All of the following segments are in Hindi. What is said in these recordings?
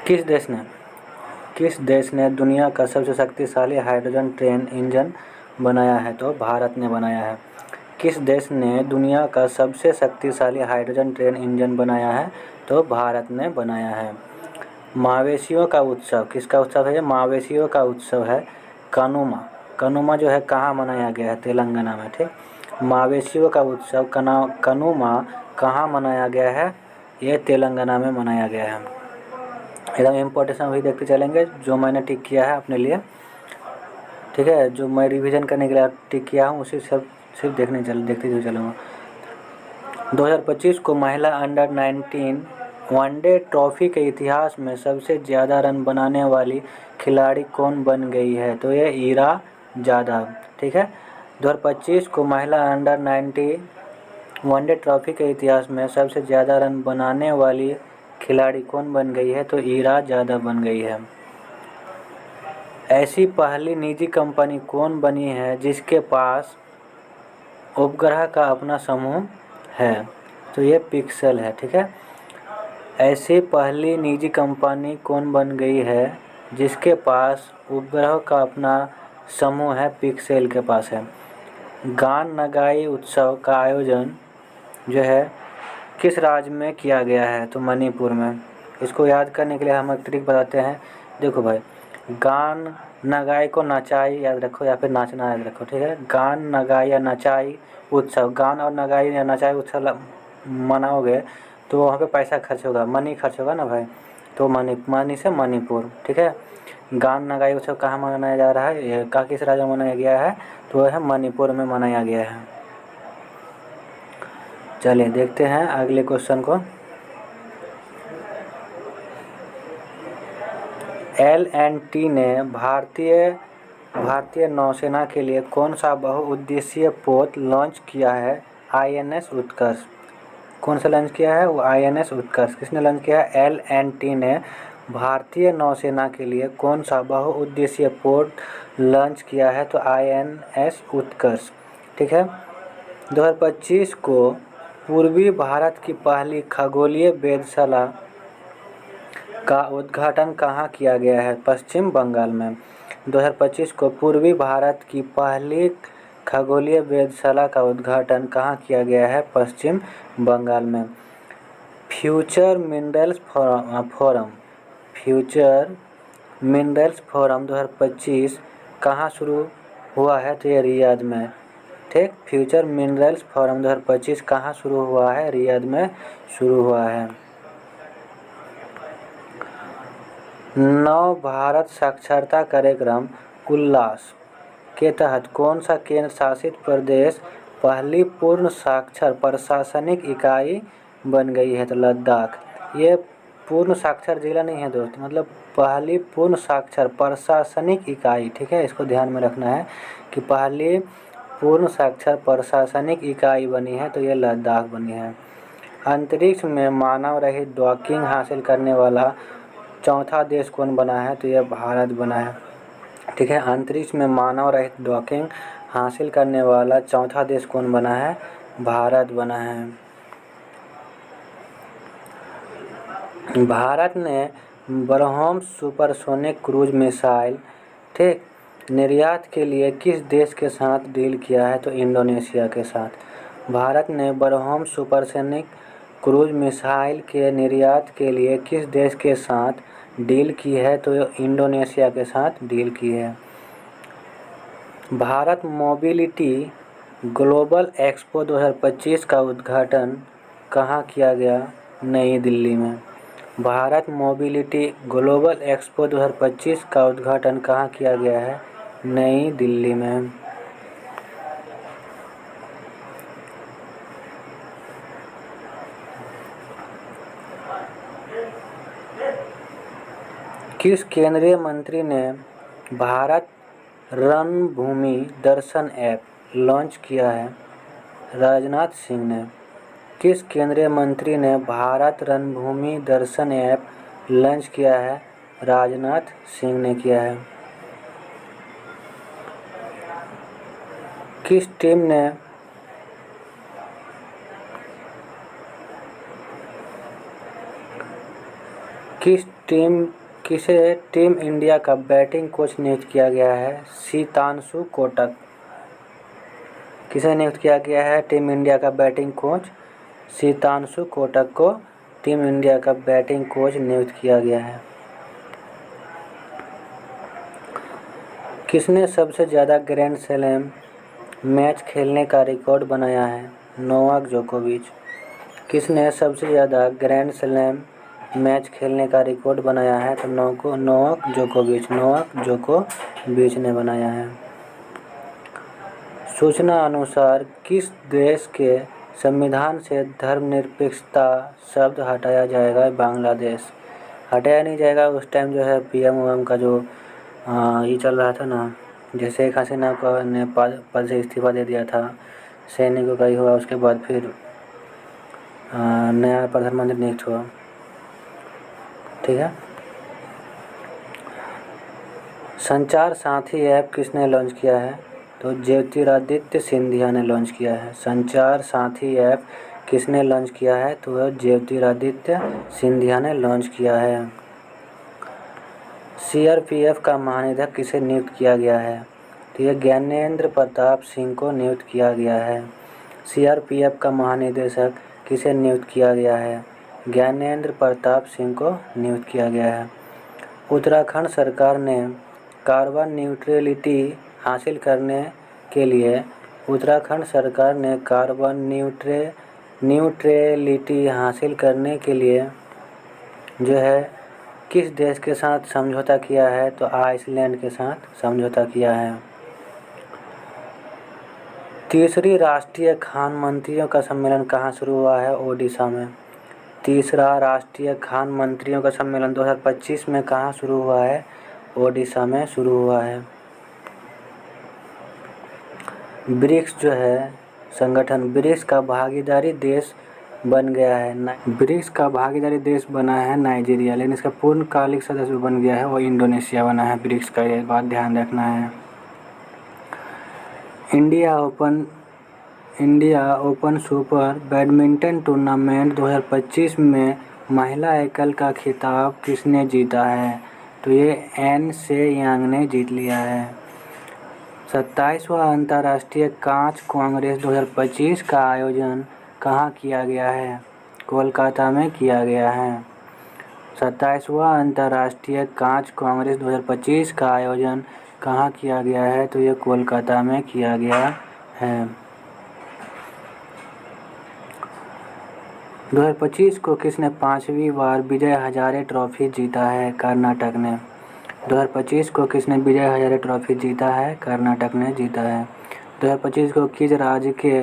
किस देश ने दुनिया का सबसे शक्तिशाली हाइड्रोजन ट्रेन इंजन बनाया है? तो भारत ने बनाया है। किस देश ने दुनिया का सबसे शक्तिशाली हाइड्रोजन ट्रेन इंजन बनाया है? तो भारत ने बनाया है। मवेशियों का उत्सव, किसका उत्सव है ये? मवेशियों का उत्सव है कनुमा। कनुमा जो है कहाँ मनाया गया है? तेलंगाना में। ठीक, मवेशियों का उत्सव कनुमा कहाँ मनाया गया है? ये तेलंगाना में मनाया गया है। एकदम इम्पोर्टेंट भी देखते चलेंगे जो मैंने टिक किया है अपने लिए। ठीक है, जो मैं रिवीजन करने के लिए टिक किया हूँ उसी सब सिर्फ देखते हुए चलूँगा। 2025 को महिला अंडर 19 वनडे ट्रॉफी के इतिहास में सबसे ज़्यादा रन बनाने वाली खिलाड़ी कौन बन गई है? तो ये ईरा जाधव। ठीक है, 2025 को महिला अंडर 19 वनडे ट्रॉफी के इतिहास में सबसे ज़्यादा रन बनाने वाली खिलाड़ी कौन बन गई है? तो ईरा जाधव बन गई है। ऐसी पहली निजी कंपनी कौन बनी है जिसके पास उपग्रह का अपना समूह है? तो ये पिक्सेल है। ठीक है, ऐसी पहली निजी कंपनी कौन बन गई है जिसके पास उपग्रह का अपना समूह है? पिक्सेल के पास है। गान नगाई उत्सव का आयोजन जो है किस राज्य में किया गया है? तो मणिपुर में। इसको याद करने के लिए हम एक ट्रिक बताते हैं। देखो भाई, गान नगाई को नचाई याद रखो या फिर नाचना याद रखो। ठीक है, गान नगाई या नचाई उत्सव, गान और नगाई या नचाई उत्सव मनाओगे तो वहाँ पे पैसा खर्च होगा, मनी खर्च होगा ना भाई। तो मनी से मणिपुर। ठीक है, गान नगाई उत्सव कहाँ मनाया जा रहा है? किस राज्य में मनाया गया है? तो वह है मणिपुर में मनाया गया है। चलिए देखते हैं अगले क्वेश्चन को। L&T ने भारतीय नौसेना के लिए कौन सा बहुउद्देशीय पोत लॉन्च किया है? INS उत्कर्ष। कौन सा लॉन्च किया है? वो INS उत्कर्ष। किसने लॉन्च किया है? L&T ने भारतीय नौसेना के लिए कौन सा बहुउद्देशीय पोत लॉन्च किया है? तो INS उत्कर्ष। ठीक है, 2025 को पूर्वी भारत की पहली खगोलीय वेधशाला का उद्घाटन कहाँ किया गया है? पश्चिम बंगाल में। 2025 को पूर्वी भारत की पहली खगोलीय वेधशाला का उद्घाटन कहाँ किया गया है? पश्चिम बंगाल में। फ्यूचर मिनरल्स फोरम 2025 कहाँ शुरू हुआ है? तो ये रियाद में। ठीक, फ्यूचर मिनरल्स फोरम 2025 कहाँ शुरू हुआ है? रियाद में शुरू हुआ है। नव भारत साक्षरता कार्यक्रम उल्लास के तहत कौन सा केंद्र शासित प्रदेश पहली पूर्ण साक्षर प्रशासनिक इकाई बन गई है? तो लद्दाख। ये पूर्ण साक्षर जिला नहीं है दोस्त, मतलब पहली पूर्ण साक्षर प्रशासनिक इकाई। ठीक है, इसको ध्यान में रखना है कि पहली पूर्ण साक्षर प्रशासनिक इकाई बनी है तो ये लद्दाख बनी है। अंतरिक्ष में मानव रहित डॉकिंग हासिल करने वाला चौथा देश कौन बना है? तो यह भारत बना है। ठीक है, अंतरिक्ष में मानव रहित डॉकिंग हासिल करने वाला चौथा देश कौन बना है? भारत बना है। भारत ने ब्रह्मोस सुपरसोनिक क्रूज मिसाइल ठीक निर्यात के लिए किस देश के साथ डील किया है? तो इंडोनेशिया के साथ। भारत ने ब्रह्मोस सुपरसोनिक क्रूज मिसाइल के निर्यात के लिए किस देश के साथ डील की है? तो इंडोनेशिया के साथ डील की है। भारत मोबिलिटी ग्लोबल एक्सपो 2025 का उद्घाटन कहाँ किया गया? नई दिल्ली में। भारत मोबिलिटी ग्लोबल एक्सपो 2025 का उद्घाटन कहाँ किया गया है? नई दिल्ली में। किस केंद्रीय मंत्री ने भारत रणभूमि दर्शन ऐप लॉन्च किया है? राजनाथ सिंह ने। किस केंद्रीय मंत्री ने भारत रणभूमि दर्शन ऐप लॉन्च किया है? राजनाथ सिंह ने किया है। किस टीम इंडिया का बैटिंग कोच नियुक्त किया गया है? शीतांशु कोटक। किसे नियुक्त किया गया है टीम इंडिया का बैटिंग कोच? शीतांशु कोटक को टीम इंडिया का बैटिंग कोच नियुक्त किया गया है। किसने सबसे ज़्यादा ग्रैंड स्लैम मैच खेलने का रिकॉर्ड बनाया है? नोवाक जोकोविच। किसने सबसे ज़्यादा ग्रैंड स्लैम मैच खेलने का रिकॉर्ड बनाया है? तो नोवाक जोकोविच ने बनाया है। सूचना अनुसार किस देश के संविधान से धर्मनिरपेक्षता शब्द हटाया जाएगा? बांग्लादेश। हटाया नहीं जाएगा। उस टाइम जो है पीएम का जो ये चल रहा था ना, जैसे शेख हसीना को ने पद से इस्तीफा दे दिया था, सैनिकों का ही हुआ, उसके बाद फिर नया प्रधानमंत्री नियुक्त हुआ। ठीक है। संचार साथी ऐप किसने लॉन्च किया है? तो ज्योतिरादित्य सिंधिया ने लॉन्च किया है। संचार साथी ऐप किसने लॉन्च किया है? तो ज्योतिरादित्य सिंधिया ने लॉन्च किया है। सीआरपीएफ का महानिदेशक किसे नियुक्त किया गया है? तो ये ज्ञानेंद्र प्रताप सिंह को नियुक्त किया गया है। सीआरपीएफ का महानिदेशक किसे नियुक्त किया गया है? ज्ञानेंद्र प्रताप सिंह को नियुक्त किया गया है। उत्तराखंड सरकार ने कार्बन न्यूट्रलिटी हासिल करने के लिए जो है किस देश के साथ समझौता किया है? तो आइसलैंड के साथ समझौता किया है। तीसरी राष्ट्रीय खान मंत्रियों का सम्मेलन कहाँ शुरू हुआ है? ओडिशा में। तीसरा राष्ट्रीय खान मंत्रियों का सम्मेलन 2025 में कहाँ शुरू हुआ है? ओडिशा में शुरू हुआ है। ब्रिक्स जो है संगठन, ब्रिक्स का भागीदारी देश बन गया है। ब्रिक्स का भागीदारी देश बना है नाइजीरिया, लेकिन इसका पूर्णकालिक सदस्य बन गया है वो इंडोनेशिया बना है। ब्रिक्स का ये बात ध्यान रखना है। India open super badminton tournament 2025 में महिला एकल का खिताब किसने जीता है? तो ये एन से यांग ने जीत लिया है। 27वां अंतर्राष्ट्रीय कांच कांग्रेस 2025 का आयोजन कहाँ किया गया है? कोलकाता में किया गया है। 27वां अंतर्राष्ट्रीय कांच कांग्रेस 2025 का आयोजन कहाँ किया गया है? तो ये कोलकाता में किया गया है। 2025 को किसने 5वीं बार विजय हजारे ट्रॉफी जीता है? कर्नाटक ने। 2025 को किसने विजय हजारे ट्रॉफी जीता है? कर्नाटक ने जीता है। 2025 को किस राज्य के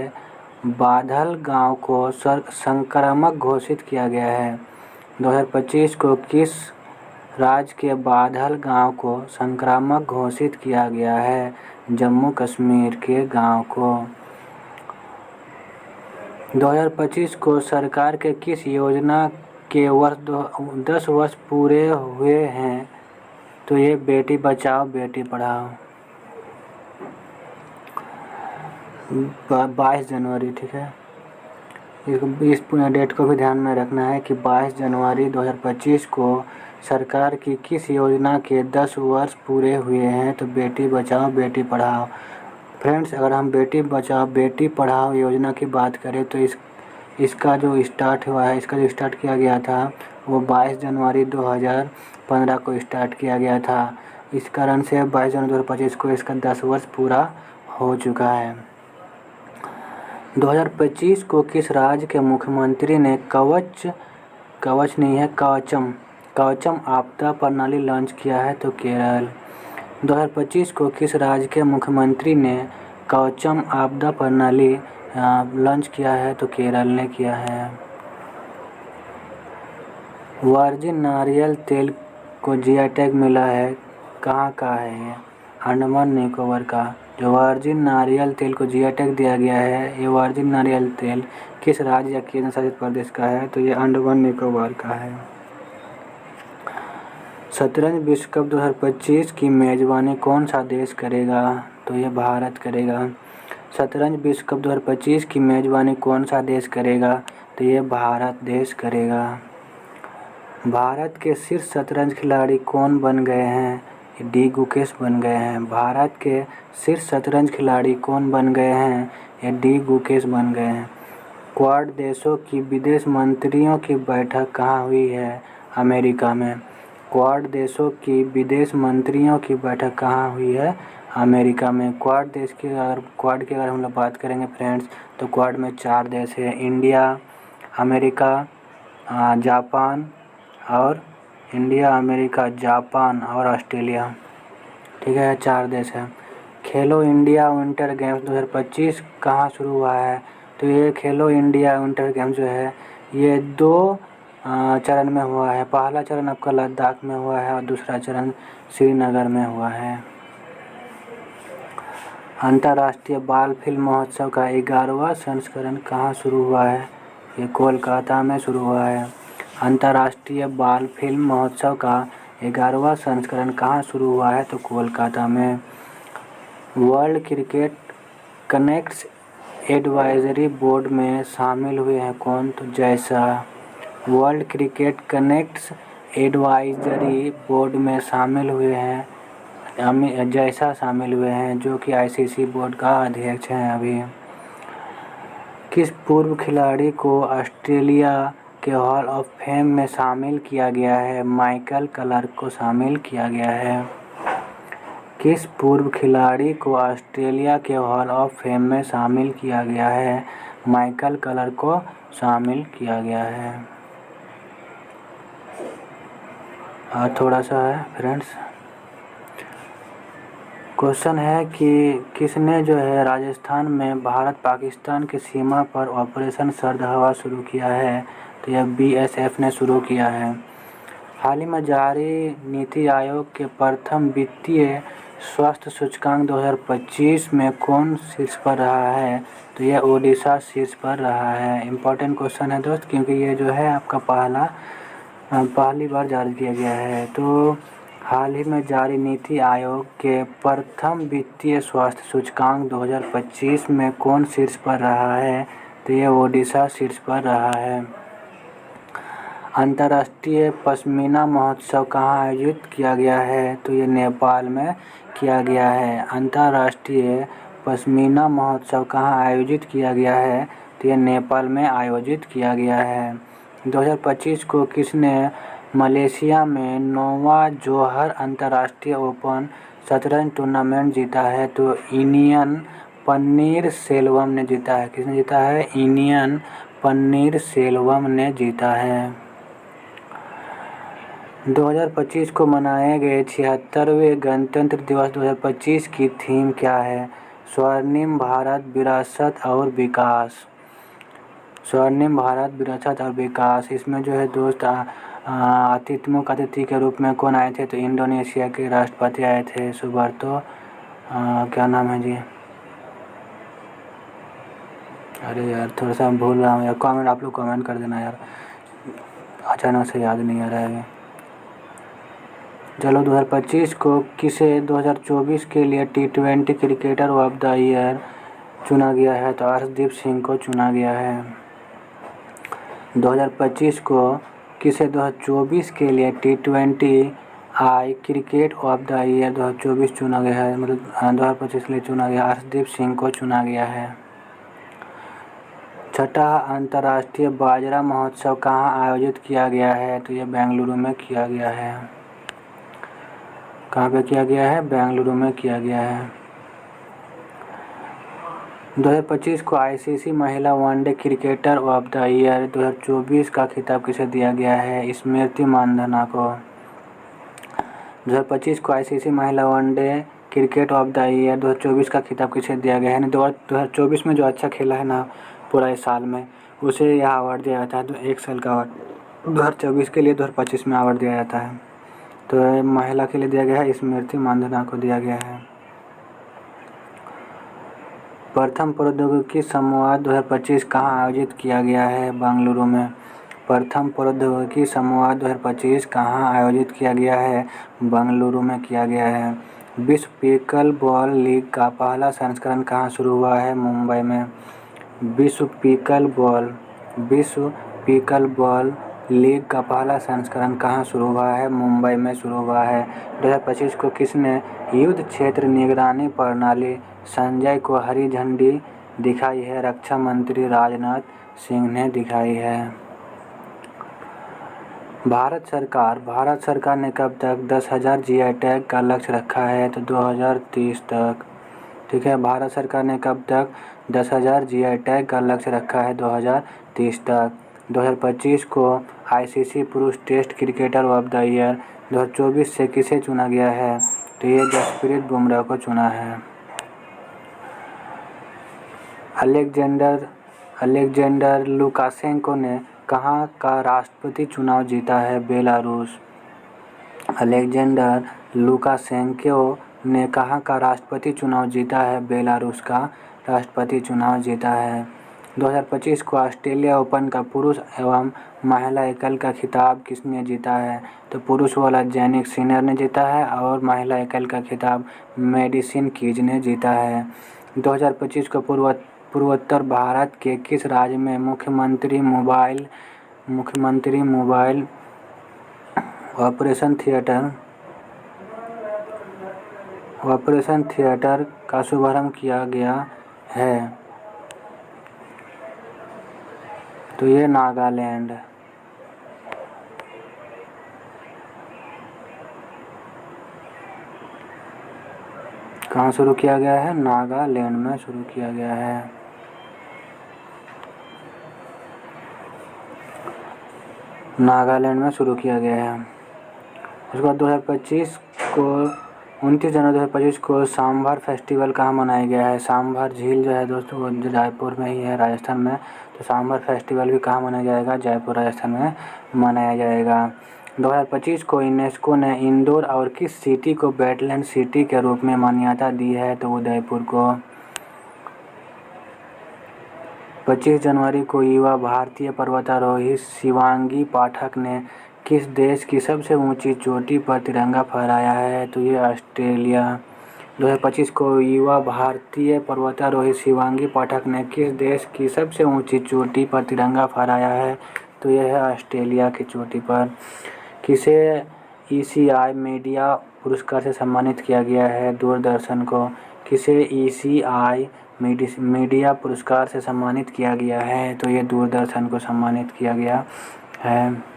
बाधल गांव को संक्रामक घोषित किया गया है? 2025 को किस राज्य के बाधल गांव को संक्रामक घोषित किया गया है? जम्मू कश्मीर के गांव को। 2025 को सरकार के किस योजना के 10 वर्ष पूरे हुए हैं? तो ये बेटी बचाओ बेटी पढ़ाओ। 22 जनवरी। ठीक है। इस डेट को भी ध्यान में रखना है कि 22 जनवरी 2025 को सरकार की किस योजना के 10 वर्ष पूरे हुए हैं? तो बेटी बचाओ बेटी पढ़ाओ। फ्रेंड्स, अगर हम बेटी बचाओ बेटी पढ़ाओ योजना की बात करें तो इसका जो स्टार्ट हुआ है, इसका जो स्टार्ट किया गया था वो 22 जनवरी 2015 को स्टार्ट किया गया था। इस कारण से 22 जनवरी 2025 को इसका 10 वर्ष पूरा हो चुका है। 2025 को किस राज्य के मुख्यमंत्री ने कवचम आपदा प्रणाली लॉन्च किया है? तो केरल। 2025 को किस राज्य के मुख्यमंत्री ने कवचम आपदा प्रणाली लॉन्च किया है? तो केरल ने किया है। वर्जिन नारियल तेल को जीआई टैग मिला है, कहाँ का है ये? अंडमान निकोबार का। जो वर्जिन नारियल तेल को जीआई टैग दिया गया है, ये वर्जिन नारियल तेल किस राज्य या केंद्र शासित प्रदेश का है? तो ये अंडमान निकोबार का है। शतरंज विश्व कप 2025 की मेजबानी कौन सा देश करेगा? तो ये भारत करेगा। शतरंज विश्व कप 2025 की मेजबानी कौन सा देश करेगा? तो ये भारत देश करेगा। भारत के शीर्ष शतरंज खिलाड़ी कौन बन गए हैं? डी गुकेश बन गए हैं। भारत के शीर्ष शतरंज खिलाड़ी कौन बन गए हैं? ये डी गुकेश बन गए हैं। क्वाड देशों की विदेश मंत्रियों की बैठक कहाँ हुई है? अमेरिका में। क्वाड देशों की विदेश मंत्रियों की बैठक कहाँ हुई है? अमेरिका में। क्वाड की अगर हम लोग बात करेंगे फ्रेंड्स, तो क्वाड में 4 देश है, इंडिया, अमेरिका, जापान और ऑस्ट्रेलिया। ठीक है, 4 देश है। खेलो इंडिया विंटर गेम्स 2025 कहाँ शुरू हुआ है? तो ये खेलो इंडिया विंटर गेम्स जो है ये 2 चरण में हुआ है। पहला चरण आपका लद्दाख में हुआ है और दूसरा चरण श्रीनगर में हुआ है। अंतर्राष्ट्रीय बाल फिल्म महोत्सव का 11वां संस्करण कहाँ शुरू हुआ है? ये कोलकाता में शुरू हुआ है। अंतर्राष्ट्रीय बाल फिल्म महोत्सव का 11वां संस्करण कहाँ शुरू हुआ है? तो कोलकाता में। World cricket connects advisory board में शामिल हुए हैं कौन? तो जैसा। World cricket connects advisory board में शामिल हुए हैं जैसा शामिल हुए हैं, जो कि आईसीसी बोर्ड का अध्यक्ष हैं अभी। किस पूर्व खिलाड़ी को ऑस्ट्रेलिया के हॉल ऑफ फेम में शामिल किया गया है? माइकल क्लार्क को शामिल किया गया है। किस पूर्व खिलाड़ी को ऑस्ट्रेलिया के हॉल ऑफ फेम में शामिल किया गया है? माइकल क्लार्क को शामिल किया गया है। और थोड़ा सा है फ्रेंड्स, क्वेश्चन है कि किसने जो है राजस्थान में भारत पाकिस्तान की सीमा पर ऑपरेशन सर्द हवा शुरू किया है? तो यह बीएसएफ ने शुरू किया है। हाल ही में जारी नीति आयोग के प्रथम वित्तीय स्वास्थ्य सूचकांक 2025 में कौन शीर्ष पर रहा है? तो यह ओडिशा शीर्ष पर रहा है। इम्पोर्टेंट क्वेश्चन है दोस्त, क्योंकि ये जो है आपका पहली बार जारी किया गया है। तो हाल ही में जारी नीति आयोग के प्रथम वित्तीय स्वास्थ्य सूचकांक 2025 में कौन शीर्ष पर रहा है? तो ये ओडिशा शीर्ष पर रहा है। अंतर्राष्ट्रीय पश्मीना महोत्सव कहाँ आयोजित किया गया है? तो ये नेपाल में किया गया है। अंतर्राष्ट्रीय पश्मीना महोत्सव कहाँ आयोजित किया गया है? तो ये नेपाल में आयोजित किया गया है। 2025 को किसने मलेशिया में 9वां जोहर अंतर्राष्ट्रीय ओपन शतरंज टूर्नामेंट जीता है? तो इनियन पन्नीरसेल्वम ने जीता है। किसने जीता है? इनियन पन्नीरसेल्वम ने जीता है। 2025 को मनाए गए 76वें गणतंत्र दिवस 2025 की थीम क्या है? स्वर्णिम भारत विरासत और विकास। स्वर्णिम भारत विरासत और विकास। इसमें जो है दोस्त मुख्य अतिथि के रूप में कौन आए थे? तो इंडोनेशिया के राष्ट्रपति आए थे, सुबार्तो क्या नाम है जी? अरे यार थोड़ा सा भूल रहा हूँ यार, कमेंट आप लोग कमेंट कर देना यार, अचानक से याद नहीं आ रहा है। चलो 2025 को किसे 2024 के लिए T20 cricketer of the year चुना गया है? तो अर्शदीप सिंह को चुना गया है। 2025 को किसे 2024 के लिए T20 cricket of the year 2024 चुना गया है? मतलब 2025 के लिए चुना गया, अर्शदीप सिंह को चुना गया है। छठा अंतर्राष्ट्रीय बाजरा महोत्सव कहाँ आयोजित किया गया है? तो ये बेंगलुरु में किया गया है। कहाँ पे किया गया है? बेंगलुरु में किया गया है। 2025 को आईसीसी महिला one day cricketer of the year 2024 का खिताब किसे दिया गया है? स्मृति मानधना को। 2025 को आईसीसी महिला one day cricket of the year 2024 का खिताब किसे दिया गया है? 2024 में जो अच्छा खेला है ना पूरा इस साल में, उसे यह अवार्ड दिया जाता है। तो 1 साल का अवार्ड 2024 के लिए 2025 में अवार्ड दिया जाता है। तो महिला के लिए दिया गया है, स्मृति मानधना को दिया गया है। प्रथम प्रौद्योगिकी संवाद 2025 कहाँ आयोजित किया गया है? बेंगलुरु में। प्रथम प्रौद्योगिकी संवाद 2025 कहाँ आयोजित किया गया है? बेंगलुरु में किया गया है। विश्व पिकल बॉल लीग का पहला संस्करण कहाँ शुरू हुआ है? मुंबई में। विश्व पिकल बॉल लीग का पहला संस्करण कहाँ शुरू हुआ है? मुंबई में शुरू हुआ है। 2025 को किसने युद्ध क्षेत्र निगरानी प्रणाली संजय को हरी झंडी दिखाई है? रक्षा मंत्री राजनाथ सिंह ने दिखाई है। भारत सरकार ने कब तक 10,000 GI टैग का लक्ष्य रखा है? तो 2030 तक। ठीक है, भारत सरकार ने कब तक 10,000 GI टैग का लक्ष्य रखा है? 2030 तक। 2025 को ICC पुरुष test cricketer of the year 2024 से किसे चुना गया है? तो ये जसप्रीत बुमराह को चुना है। अलेक्जेंडर लुकाशेंको ने कहाँ का राष्ट्रपति चुनाव जीता है? बेलारूस। अलेक्जेंडर लुकाशेंको ने कहाँ का राष्ट्रपति चुनाव जीता है? बेलारूस का राष्ट्रपति चुनाव जीता है। 2025 को ऑस्ट्रेलिया ओपन का पुरुष एवं महिला एकल का खिताब किसने जीता है? तो पुरुष वाला जैनिक सिनर ने जीता है और महिला एकल का खिताब मेडिसन कीज ने जीता है। 2025 को पूर्वोत्तर भारत के किस राज्य में मुख्यमंत्री मोबाइल ऑपरेशन थिएटर का शुभारंभ किया गया है? तो ये नागालैंड। कहाँ शुरू किया गया है? नागालैंड में शुरू किया गया है। नागालैंड में शुरू किया गया है। उसके बाद 2025 को 29 जनवरी 2025 को सांभर फेस्टिवल कहाँ मनाया गया है? सांभर झील जो है दोस्तों वो जयपुर में ही है, राजस्थान में। तो सांभर फेस्टिवल भी कहाँ मनाया जाएगा? जयपुर राजस्थान में मनाया जाएगा। 2025 को यूनेस्को ने इंदौर और किस सिटी को वेटलैंड सिटी के रूप में मान्यता दी है? तो उदयपुर को। 25 जनवरी को युवा भारतीय पर्वतारोही शिवांगी पाठक ने किस देश की सबसे ऊंची चोटी पर तिरंगा फहराया है? तो ये ऑस्ट्रेलिया। 2025 को युवा भारतीय पर्वतारोही शिवांगी पाठक ने किस देश की सबसे ऊंची चोटी पर तिरंगा फहराया है? तो यह है ऑस्ट्रेलिया की चोटी पर। किसे ECI मीडिया पुरस्कार से सम्मानित किया गया है? दूरदर्शन को। किसे ECI मीडिया पुरस्कार से सम्मानित किया गया है? तो ये दूरदर्शन को सम्मानित किया गया है।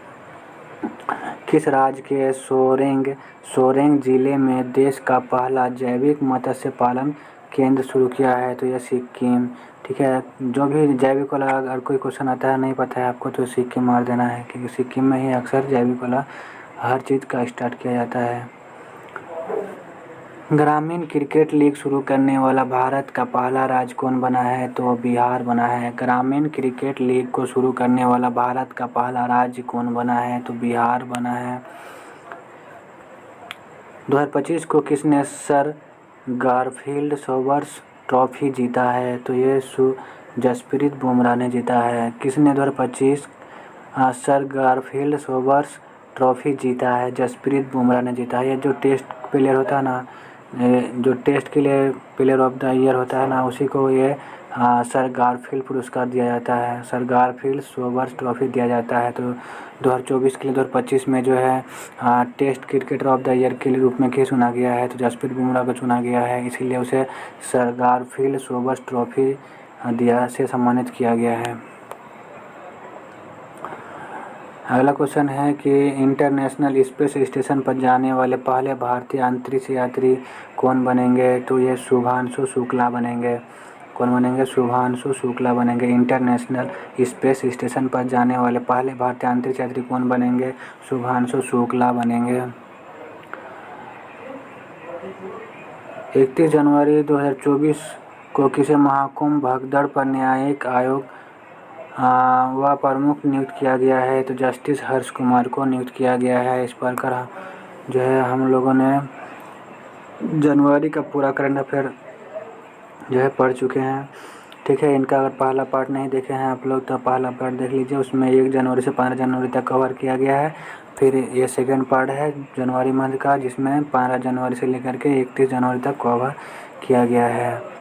किस राज्य के सोरेंग जिले में देश का पहला जैविक मत्स्य पालन केंद्र शुरू किया है? तो यह सिक्किम। ठीक है, जो भी जैविक वाला अगर कोई क्वेश्चन आता है नहीं पता है आपको तो सिक्किम मार देना है, क्योंकि सिक्किम में ही अक्सर जैविक वाला हर चीज़ का स्टार्ट किया जाता है। ग्रामीण क्रिकेट लीग शुरू करने वाला भारत का पहला राज्य कौन बना है? तो बिहार बना है। ग्रामीण क्रिकेट लीग को शुरू करने वाला भारत का पहला राज्य कौन बना है? तो बिहार बना है। 2025 को किसने सर गारफील्ड सोबर्स ट्रॉफी जीता है? तो ये जसप्रीत बुमराह ने जीता है। किसने 2025 सर गारफील्ड सोबर्स ट्रॉफी जीता है? जसप्रीत बुमराह ने जीता है। ये जो टेस्ट प्लेयर होता है ना, जो टेस्ट के लिए प्लेयर ऑफ द ईयर होता है ना, उसी को ये सर गारफील्ड पुरस्कार दिया जाता है, सर गारफील्ड सोबर्स ट्रॉफी दिया जाता है। तो 2024 के लिए 2025 में जो है test cricketer of the year के रूप में किसे चुना गया है? तो जसप्रीत बुमराह को चुना गया है, इसीलिए उसे सर गारफील्ड सोबर्स ट्रॉफी से सम्मानित किया गया है। अगला क्वेश्चन है कि इंटरनेशनल स्पेस स्टेशन पर जाने वाले पहले भारतीय अंतरिक्ष यात्री कौन बनेंगे? तो ये शुभांशु शुक्ला बनेंगे। कौन बनेंगे? शुभांशु शुक्ला बनेंगे। इंटरनेशनल स्पेस स्टेशन पर जाने वाले पहले भारतीय अंतरिक्ष यात्री कौन बनेंगे? शुभांशु शुक्ला बनेंगे। 31 जनवरी 2024 को किसे महाकुंभ भगदड़ पर न्यायिक आयोग व प्रमुख नियुक्त किया गया है? तो जस्टिस हर्ष कुमार को नियुक्त किया गया है। इस प्रकार जो है हम लोगों ने जनवरी का पूरा करंट अफेयर जो है पढ़ चुके हैं। ठीक है, इनका अगर पहला पार्ट नहीं देखे हैं आप लोग तो पहला पार्ट देख लीजिए, उसमें 1 जनवरी से 15 जनवरी तक कवर किया गया है। फिर ये सेकंड पार्ट है जनवरी मंथ का, जिसमें 15 जनवरी से लेकर के 31 जनवरी तक कवर किया गया है।